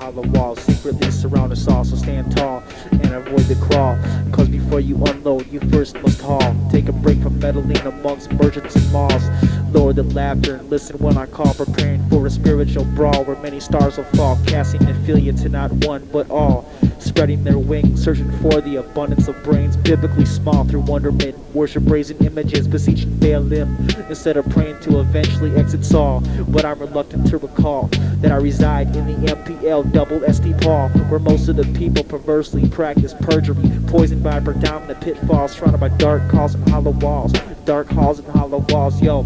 hollow walls secretly surround us all. So stand tall and avoid the crawl, cause before you unload, you first must haul. Take a break from meddling amongst merchants and malls. Lower the laughter and listen when I call, preparing for a spiritual brawl where many stars will fall, casting affiliate to not one but all, spreading their wings, searching for the abundance of brains, biblically small through wonderment, worship brazen images, beseeching Baalim, instead of praying to eventually exit Saul. But I'm reluctant to recall that I reside in the MPL double ST Paul, where most of the people perversely practice perjury, poisoned by predominant pitfalls, surrounded by dark halls and hollow walls, dark halls and hollow walls, yo.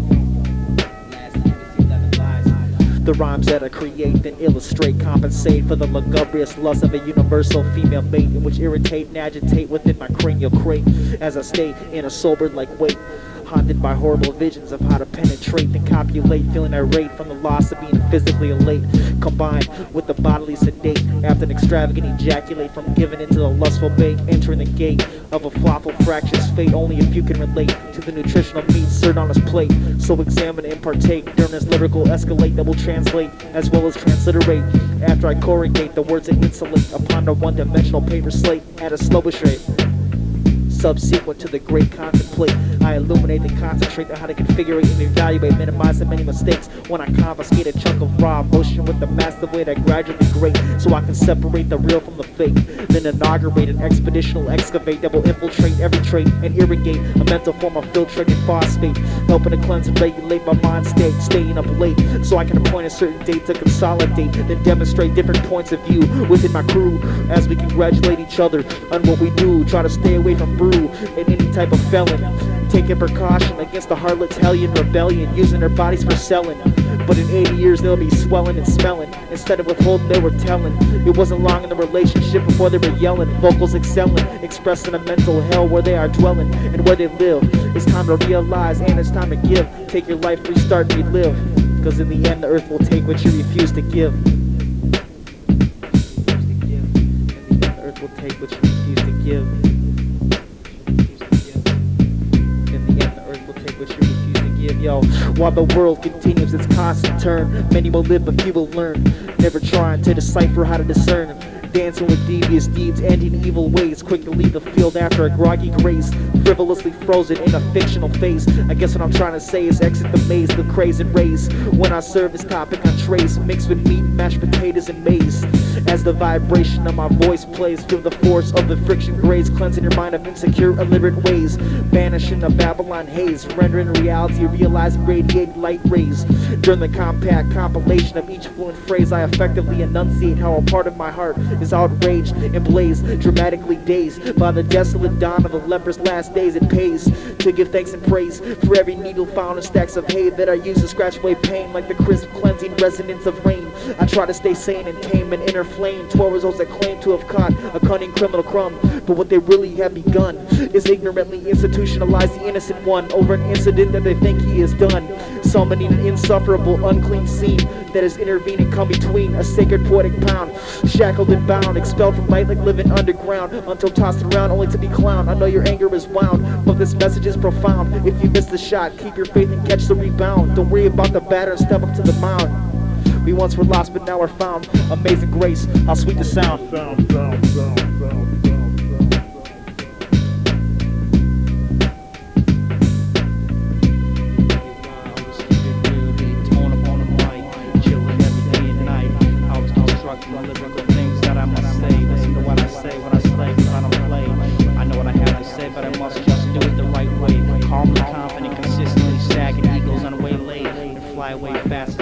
The rhymes that I create then illustrate, compensate for the lugubrious lust of a universal female mate, in which irritate and agitate within my cranial crate, as I stay in a sobered like weight, haunted by horrible visions of how to penetrate and copulate, feeling irate from the loss of being physically elate, combined with the bodily sedate after an extravagant ejaculate from giving into the lustful bait, entering the gate of a floppal fractious fate. Only if you can relate to the nutritional meat served on his plate, so examine and partake during this lyrical escalate that will translate as well as transliterate after I corrugate the words that insulate upon the one-dimensional paper slate at a slowish rate. Subsequent to the great contemplate, I illuminate and concentrate on how to configure and evaluate, minimize the many mistakes when I confiscate a chunk of raw motion with the massive way that gradually grate, so I can separate the real from the fake, then inaugurate an expeditional excavate that will infiltrate every trait and irrigate a mental form of filtrated phosphate, helping to cleanse and regulate my mind state, staying up late so I can appoint a certain date to consolidate, then demonstrate different points of view within my crew as we congratulate each other on what we do. Try to stay away from brew and any type of felon, taking precaution against the harlot's hellion rebellion, using their bodies for selling. But in 80 years they'll be swelling and smelling, instead of withholding they were telling. It wasn't long in the relationship before they were yelling, vocals excelling, expressing a mental hell where they are dwelling and where they live. It's time to realize and it's time to give. Take your life, restart and relive, cause in the end the earth will take what you refuse to give. In the end the earth will take what you refuse to give. Yo, while the world continues its constant turn, many will live but few will learn, never trying to decipher how to discern, dancing with devious deeds, ending evil ways, quick to leave the field after a groggy grace, frivolously frozen in a fictional phase. I guess what I'm trying to say is exit the maze, the craze and raise, when I serve this topic on trays, mixed with meat, mashed potatoes and maize, as the vibration of my voice plays, feel the force of the friction graze, cleansing your mind of insecure, illiterate ways, banishing the Babylon haze, rendering reality, realizing radiated light rays. During the compact compilation of each fluent phrase, I effectively enunciate how a part of my heart is outraged and blazed, dramatically dazed by the desolate dawn of a leper's last days. It pays to give thanks and praise for every needle found in stacks of hay that I use to scratch away pain, like the crisp cleansing resonance of rain. I try to stay sane and tame an inner flame towards those that claim to have caught a cunning criminal crumb, but what they really have begun is ignorantly institutionalize the innocent one over an incident that they think he has done, summoning an insufferable unclean scene that has intervened and come between a sacred poetic pound, shackled and bound, expelled from light like living underground, until tossed around only to be clowned. I know your anger is wound, but this message is profound. If you miss the shot, keep your faith and catch the rebound. Don't worry about the batter and step up to the mound. We once were lost, but now we're found. Amazing grace, how sweet the sound. Lyrical things that I must say. Listen to what I say when I slay, cause I don't play. I know what I have to say, but I must just do it the right way. Calmly, confident, consistently, sagging eagles on waylaid and fly away fast.